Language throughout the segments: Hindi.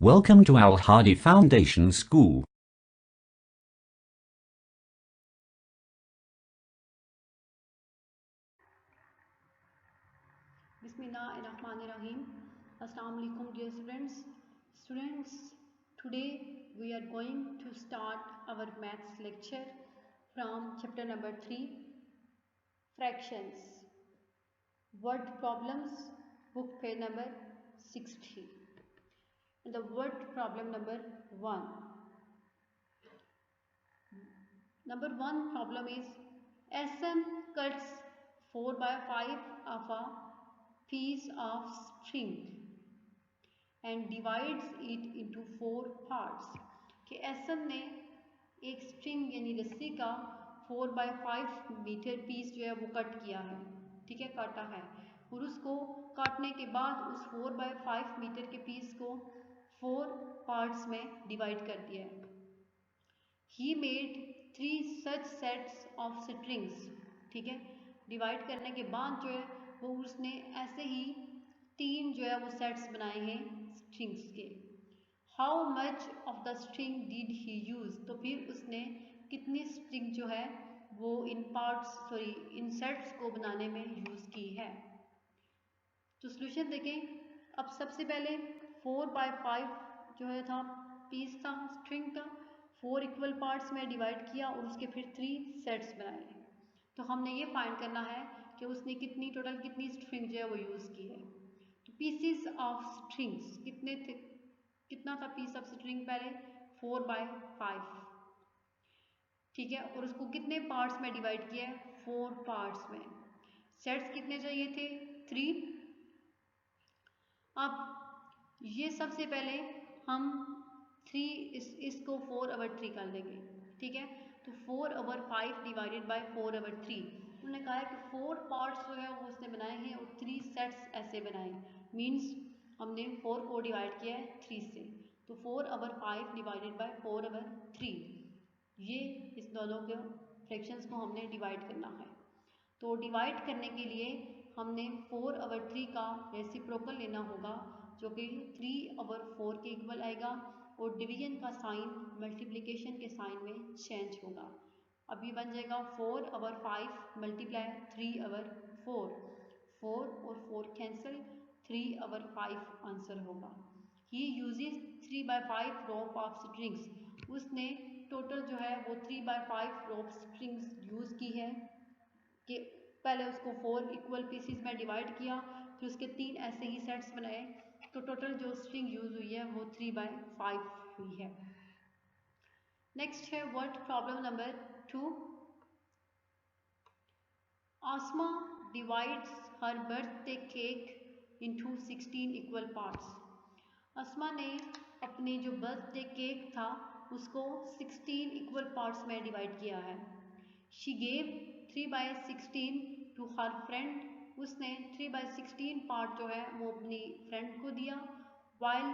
Welcome to Al Hadi Foundation School. Bismillahirrahmanirrahim. Assalamu alaikum dear students. Students, today we are going to start our maths lecture from chapter number 3, fractions. Word problems, book page number 60. And the word problem number 1. Number 1 problem is SN cuts 4 by 5 of a piece of string and divides it into 4 parts. कि एसन ने एक स्ट्रिंग यानी रस्सी का 4 by 5 मीटर पीस जो है वो कट किया है, ठीक है, काटा है, और उसको काटने के बाद उस 4 by 5 मीटर के पीस को 4 पार्ट्स में डिवाइड कर दिया है. He made 3 such sets of strings, ठीक है, डिवाइड करने के बाद जो है वो उसने ऐसे ही 3 जो है वो सेट्स बनाए हैं स्ट्रिंग्स के. How much of the string did he use, तो फिर उसने कितनी स्ट्रिंग जो है वो इन सेट्स को बनाने में यूज की है. तो सोल्यूशन देखें. अब सबसे पहले 4 by 5 जो है था पीस था स्ट्रिंग का, 4 इक्वल पार्ट्स में डिवाइड किया और उसके फिर 3 सेट्स बनाए. तो हमने ये फाइंड करना है कि उसने टोटल कितनी स्ट्रिंग जो है वो यूज़ की है. तो पीसीस ऑफ स्ट्रिंग्स कितने थे, कितना था पीस ऑफ स्ट्रिंग पहले 4 by 5, ठीक है, और उसको कितने पार्ट्स में डिवाइड किया है 4 पार्ट्स में. सेट्स कितने चाहिए थे 3. अब ये सबसे पहले हम 3 इसको 4/3 कर लेंगे, ठीक है. तो 4/5 डिवाइडेड बाय 4/3. उन्होंने कहा है कि 4 पार्ट्स जो है वो उसने बनाए हैं और 3 सेट्स ऐसे बनाए. मीन्स हमने 4 को डिवाइड किया है 3 से. तो 4/5 डिवाइडेड बाय 4/3, ये इस दोनों के फ्रैक्शंस को हमने डिवाइड करना है. तो डिवाइड करने के लिए हमने 4/3 का रेसिप्रोकल लेना होगा जो कि 3/4 के इक्वल आएगा, और डिवीजन का साइन मल्टीप्लिकेशन के साइन में चेंज होगा. अब ये बन जाएगा 4/5 मल्टीप्लाई 3/4, 4 और 4 कैंसिल, 3/5 आंसर होगा. He uses 3 by 5 rope of strings. उसने टोटल जो है वो 3 by 5 रोप स्ट्रिंग्स यूज़ की है कि पहले उसको 4 इक्वल पीसीस में डिवाइड किया, फिर उसके 3 ऐसे ही सेट्स बनाए. तो टोटल जो स्ट्रिंग यूज़ हुई है वो 3 by 5 हुई है. नेक्स्ट है word problem number 2. Asma divides her birthday cake into 16 equal parts. Asma ने अपने जो बर्थडे केक था उसको 16 इक्वल पार्ट्स में डिवाइड किया है. She gave 3 by 16 to her friend. उसने 3 by 16 पार्ट जो है वो अपनी फ्रेंड को दिया. While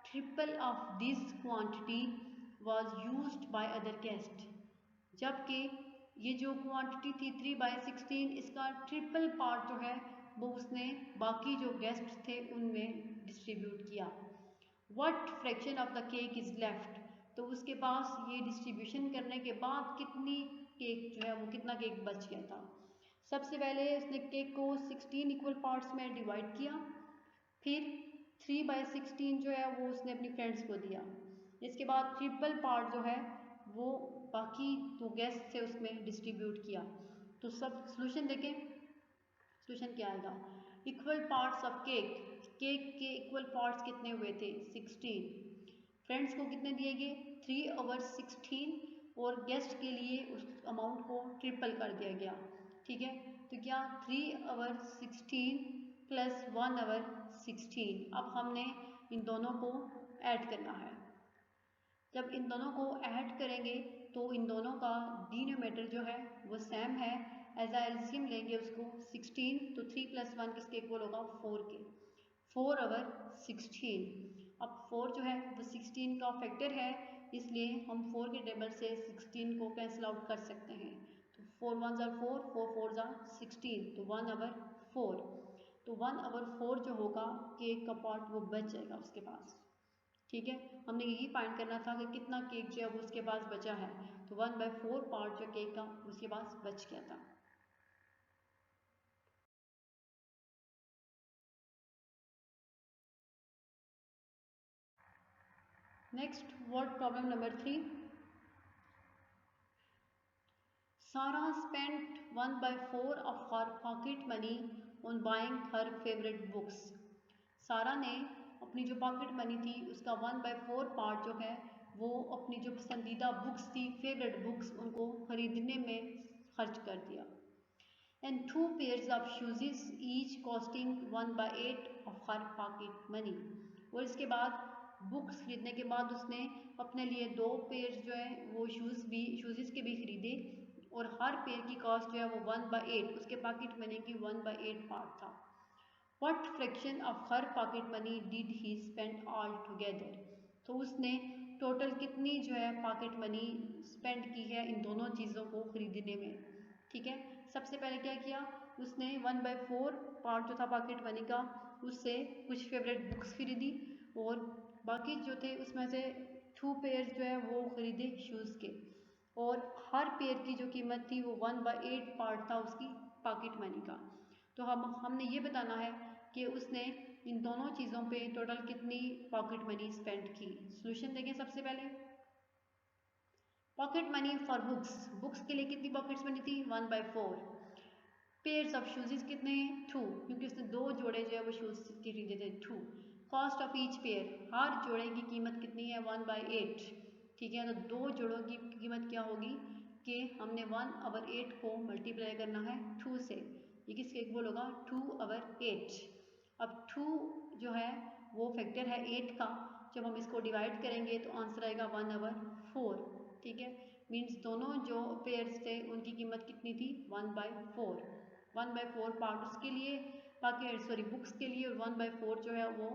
triple of this quantity was used by other guest. जबकि ये जो क्वांटिटी थी 3 by 16, इसका ट्रिपल पार्ट जो है वो उसने बाकी जो गेस्ट थे उनमें डिस्ट्रीब्यूट किया. What fraction of the cake is left, तो उसके पास ये डिस्ट्रीब्यूशन करने के बाद कितनी केक जो है वो कितना केक बच गया था. सबसे पहले उसने केक को 16 इक्वल पार्ट्स में डिवाइड किया, फिर 3 by 16 जो है वो उसने अपनी फ्रेंड्स को दिया. इसके बाद ट्रिपल पार्ट जो है वो बाकी जो गेस्ट थे उसमें डिस्ट्रीब्यूट किया. तो सब सोल्यूशन देखें. सोल्यूशन क्या आएगा. Equal parts of cake, cake के इक्वल पार्ट्स कितने हुए थे 16. फ्रेंड्स को कितने दिए गए 3/16, और गेस्ट के लिए उस अमाउंट को ट्रिपल कर दिया गया, ठीक है. तो क्या 3/16 प्लस 1/16. अब हमने इन दोनों को ऐड करना है. जब इन दोनों को ऐड करेंगे तो इन दोनों का डिनोमिनेटर जो है वो सेम है. एज आ एलसीएम लेंगे उसको 16, तो 3 + 1 किसके इक्वल होगा 4 के. 4/16. अब 4 जो है वो 16 का फैक्टर है, इसलिए हम 4 के टेबल से 16 को कैंसिल आउट कर सकते हैं. तो 4 1 ज़ा 4, 4 4 ज़ा 16, तो 1/4. तो 1/4 जो होगा केक का पार्ट वो बच जाएगा उसके पास, ठीक है, हमने यही फाइंड करना था कि कितना केक जो है वो उसके पास बचा है। तो 1/4 पार्ट जो केक का उसके पास बच गया था। Next word problem number 3। Sarah spent 1/4 of her pocket money on buying her favorite books. सारा ने अपनी जो पॉकेट मनी थी उसका 1/4 पार्ट जो है वो अपनी जो पसंदीदा बुक्स थी, फेवरेट बुक्स, उनको खरीदने में खर्च कर दिया। And 2 pairs of shoes each costing 1/8 of her pocket money. और इसके बाद बुक्स खरीदने के बाद उसने अपने लिए 2 पेयर जो है वो शूज़ के भी खरीदे और हर पेयर की कॉस्ट जो है वो 1/8 उसके पॉकेट मनी की 1/8 पार्ट था। What fraction of her pocket money did he spend all together? तो उसने टोटल कितनी जो है पॉकेट मनी स्पेंड की है इन दोनों चीज़ों को खरीदने में। ठीक है, सबसे पहले क्या किया उसने 1/4 पार्ट जो था पॉकेट मनी का उससे कुछ फेवरेट बुक्स खरीदी और बाकी जो थे उसमें से 2 पेयर जो है वो खरीदे शूज़ के और हर पेयर की जो कीमत थी वो 1/8 पार्ट था उसकी पॉकेट मनी का। तो हमने ये बताना है कि उसने इन दोनों चीज़ों पे टोटल कितनी पॉकेट मनी स्पेंड की। सॉल्यूशन देखें सबसे पहले। पॉकेट मनी फॉर बुक्स के लिए कितनी पॉकेट मनी थी 1/4। पेयर्स ऑफ शूज़ कितने हैं 2 क्योंकि उसने 2 जोड़े जो है वो शूज़ के खरीदे थे 2। कॉस्ट ऑफ ईच पेयर हर जोड़े की कीमत कितनी है 1/8। ठीक है, तो 2 जोड़ों की कीमत क्या होगी कि हमने 1/8 को मल्टीप्लाई करना है 2 से। ये किसके इक्वल होगा 2/8। अब 2 जो है वो फैक्टर है 8 का, जब हम इसको डिवाइड करेंगे तो आंसर आएगा 1/4। ठीक है, मीन्स दोनों जो पेयर्स थे उनकी कीमत कितनी थी 1/4। 1/4 पार्ट उसके लिए बुक्स के लिए और 1/4 जो है वो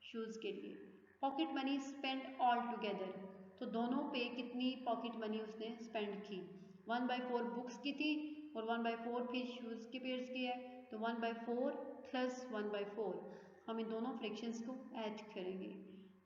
शूज़ के लिए। Pocket money spend all together, तो दोनों पे कितनी पॉकेट मनी उसने स्पेंड की 1/4 बुक्स की थी और 1/4 फिर शूज़ के पेयर्स की है, तो 1/4 प्लस 1/4 हम इन दोनों फ्रैक्शंस को ऐड करेंगे।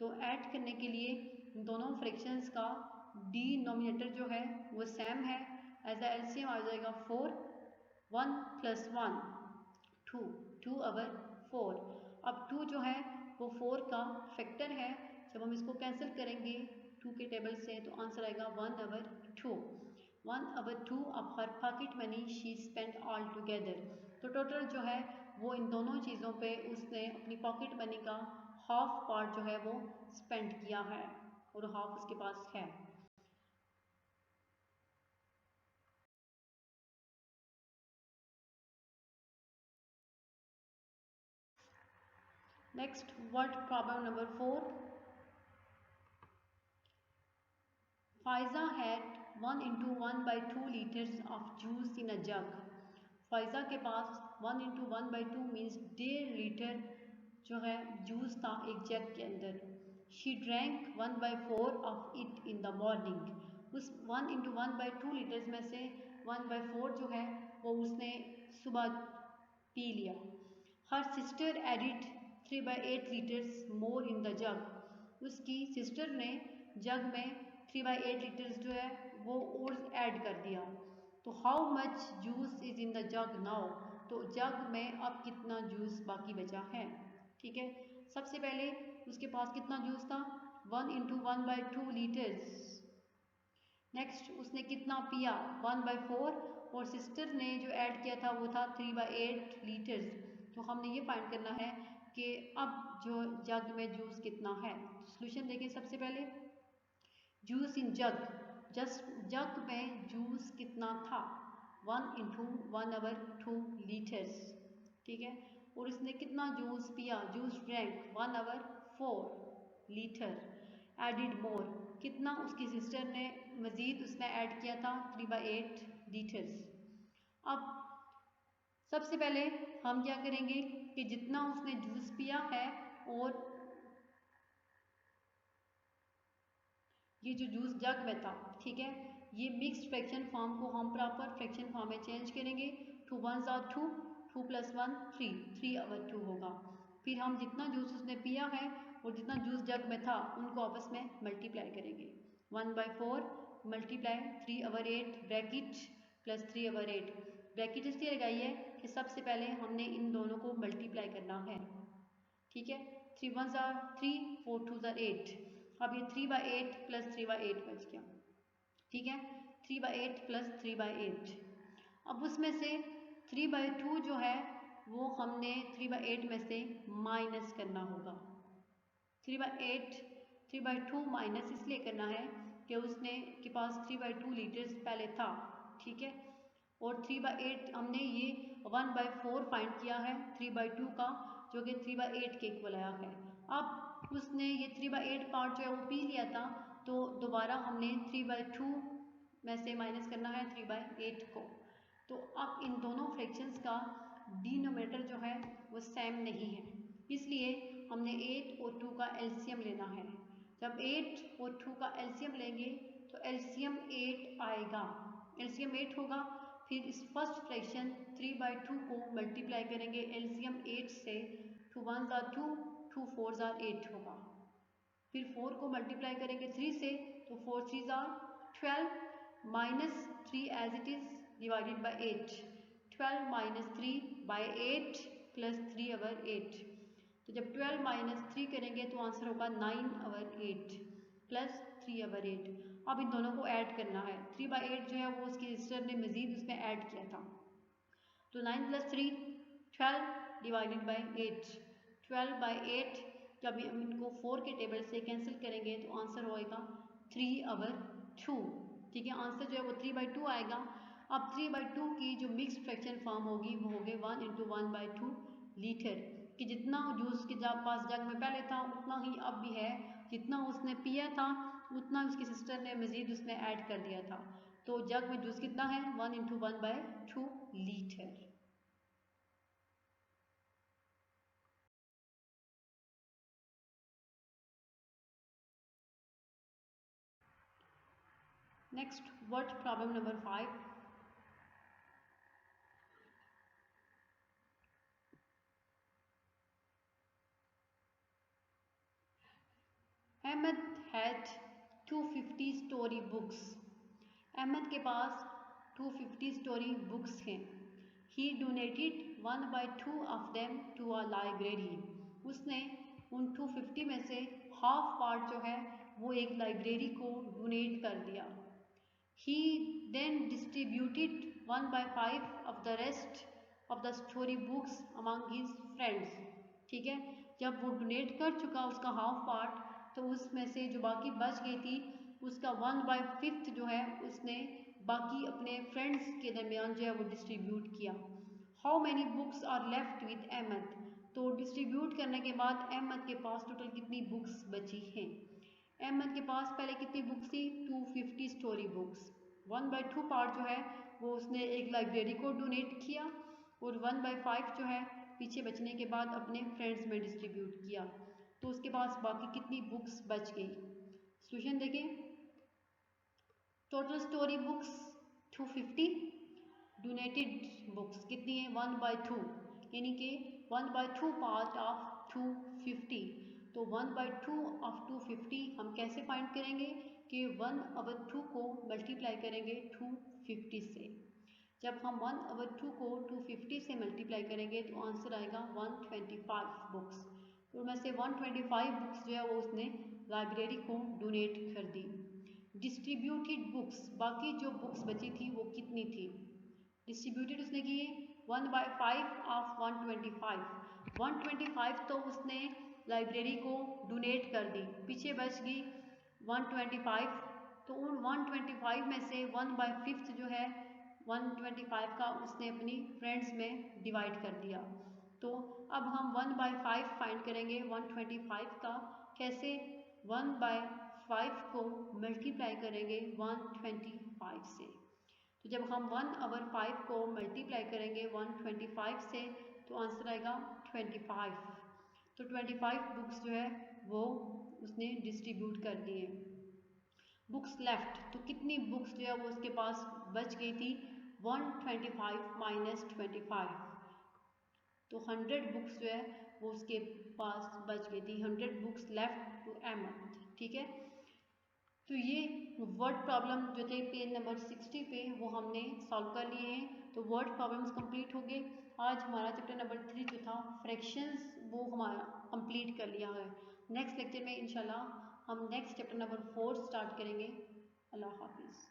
तो ऐड करने के लिए इन दोनों फ्रैक्शंस का डिनोमिनेटर जो है वो सेम है, एज अ एलसीएम आ जाएगा 4। 1 + 1 2 2/4। अब 2 जो है वो 4 का फैक्टर है, जब हम इसको कैंसिल करेंगे 2 के टेबल से तो आंसर आएगा 1/2। 1/2 of her pocket money she spend all together. तो टोटल जो है वो इन दोनों चीज़ों पे उसने अपनी पॉकेट मनी का हाफ पार्ट जो है वो स्पेंड किया है और हाफ उसके पास है। Next word problem number 4। Faiza had 1 × 1/2 liters of juice in a jug. Faiza के पास 1 × 1/2 मीन्स 1.5 लीटर जो है जूस था एक जग के अंदर। She drank 1/4 of it in the morning. उस 1 × 1/2 लीटर्स में से 1/4 जो है वो उसने सुबह पी लिया। Her sister added 3/8 litres more in the जग। उसकी सिस्टर ने जग में 3/8 लीटर्स जो है वो और ऐड कर दिया। तो how much juice is in the jug now, तो जग में अब कितना जूस बाकी बचा है। ठीक है, सबसे पहले उसके पास कितना जूस था 1 × 1/2 लीटर्स। नेक्स्ट उसने कितना पिया 1/4 और सिस्टर ने जो ऐड किया था वो था 3/8 लीटर्स। तो हमने ये फाइंड करना है कि अब जो जग में जूस कितना है। सॉल्यूशन देखें सबसे पहले। जूस इन जग में जूस कितना था 1 × 1/2 लीटर्स। ठीक है, और इसने कितना जूस पिया जूस ड्रैंक 1/4 लीटर। एडिड मोर कितना उसकी सिस्टर ने मज़ीद उसमें ऐड किया था 3/8 लीटर्स। अब सबसे पहले हम क्या करेंगे कि जितना उसने जूस पिया है और ये जो जूस जग में था, ठीक है, ये मिक्स्ड फ्रैक्शन फॉर्म को हम प्रॉपर फ्रैक्शन फॉर्म में चेंज करेंगे। 2 × 1 = 2, 2 + 1 3, 3/2 होगा। फिर हम जितना जूस उसने पिया है और जितना जूस जग में था उनको आपस में मल्टीप्लाई करेंगे। 1/4 मल्टीप्लाई 3/8 ब्रैकेट प्लस 3/8 ब्रैकेट इसलिए लगाई है कि सबसे पहले हमने इन दोनों को मल्टीप्लाई करना है। ठीक है, 3 1 3 4 2 8। अब ये 3/8 प्लस 3/8 बच गया। ठीक है, 3/8 प्लस 3/8। अब उसमें से 3/2 जो है वो हमने 3/8 में से माइनस करना होगा। 3/2 माइनस इसलिए करना है कि उसने के पास 3/2 लीटर्स पहले था। ठीक है, और 3/8 हमने ये 1/4 फाइंड किया है 3/2 का, जो कि 3/8 के इक्वल आया है। अब उसने ये 3/8 पार्ट जो है वो पी लिया था, तो दोबारा हमने 3/2 में से माइनस करना है 3/8 को। तो अब इन दोनों फ्रैक्शंस का डिनोमिनेटर जो है वो सेम नहीं है, इसलिए हमने 8 और 2 का एलसीएम लेना है। जब 8 और 2 का एलसीएम लेंगे तो एलसीएम 8 आएगा, एलसीएम 8 होगा। फिर इस फर्स्ट फ्रैक्शन 3/2 को मल्टीप्लाई करेंगे एलसीएम 8 से, 2 1 2 2 4 8 होगा। फिर 4 को मल्टीप्लाई करेंगे 3 से, तो 4 3 12 minus 3 as it is divided by 8, 12 minus 3/8 plus 3/8। तो जब 12 माइनस 3 करेंगे तो आंसर होगा 9/8 प्लस 3/8। अब इन दोनों को ऐड करना है। 3/8 जो है वो उसकी सिस्टर ने मज़ीद उसमें ऐड किया था, तो 9 + 3 12 डिवाइडेड बाई 8, 12/8। जब हम इनको 4 के टेबल से कैंसिल करेंगे तो आंसर होएगा 3/2। ठीक है, आंसर जो है वो 3/2 आएगा। अब 3/2 की जो मिक्स फ्रैक्शन फॉर्म होगी वो होगी 1 × 1/2 लीटर, कि जितना जूस के पास जग में पहले था उतना ही अब भी है, जितना उसने पिया था उतना उसकी सिस्टर ने मज़ीद उसमें ऐड कर दिया था। तो जग में जूस कितना है 1 × 1/2 litre. Next word problem number 5। Ahmed had 250 story books. Ahmed के पास 250 स्टोरी बुक्स हैं। He donated 1/2 of them to a library. उसने उन 250 में से हाफ पार्ट जो है वो एक लाइब्रेरी को डोनेट कर दिया। He then distributed 1/5 of the rest of the story books among his friends। ठीक है, जब वो डोनेट कर चुका उसका हाफ पार्ट, तो उसमें से जो बाकी बच गई थी उसका 1/5 जो है उसने बाकी अपने फ्रेंड्स के दरमियान जो है वो डिस्ट्रीब्यूट किया। How many books are left with Ahmad. तो डिस्ट्रीब्यूट करने के बाद अहमद के पास टोटल कितनी बुक्स बची हैं। अहमद के पास पहले कितनी बुक्स थी 250 स्टोरी बुक्स। 1/2 पार्ट जो है वो उसने एक लाइब्रेरी को डोनेट किया और 1/5 जो है पीछे बचने के बाद अपने फ्रेंड्स में डिस्ट्रीब्यूट किया। तो उसके पास बाकी कितनी बुक्स बच गई। सोल्यूशन देखें, total story books 250, donated books कितनी है 1/2, यानी कि 1/2 पार्ट ऑफ 250। तो 1/2 ऑफ 250 हम कैसे फाइंड करेंगे कि 1/2 को मल्टीप्लाई करेंगे 250 से। जब हम 1/2 को 250 से मल्टीप्लाई करेंगे तो आंसर आएगा 125 बुक्स। तो में से 125 बुक्स जो है वो उसने लाइब्रेरी को डोनेट कर दी। डिस्ट्रीब्यूटेड बुक्स, बाकी जो बुक्स बची थी वो कितनी थी। डिस्ट्रीब्यूटेड उसने किए 1/5 ऑफ 125। 125 तो उसने लाइब्रेरी को डोनेट कर दी, पीछे बच गई 125। तो उन 125 में से 1/5 जो है 125 का उसने अपनी फ्रेंड्स में डिवाइड कर दिया। तो अब हम 1/5 फाइंड करेंगे 125 का। कैसे, 1/5 को मल्टीप्लाई करेंगे 125 से। तो जब हम 1/5 को मल्टीप्लाई करेंगे 125 से तो आंसर आएगा 25। तो 25 बुक्स जो है वो उसने डिस्ट्रीब्यूट कर दिए। बुक्स लेफ्ट, तो कितनी बुक्स जो है वो उसके पास बच गई थी 125 - 25। तो 100 बुक्स जो है वो उसके पास बच गई थी। 100 बुक्स लेफ्ट टू अहमद। ठीक है, तो ये वर्ड प्रॉब्लम जो थे पेज नंबर 60 पे वो हमने सॉल्व कर लिए हैं। तो वर्ड प्रॉब्लम्स कंप्लीट हो गए। आज हमारा चैप्टर नंबर 3 जो था फ्रैक्शंस वो हमारा कंप्लीट कर लिया है। नेक्स्ट लेक्चर में इंशाल्लाह हम नेक्स्ट चैप्टर नंबर 4 स्टार्ट करेंगे। अल्लाह हाफिज़।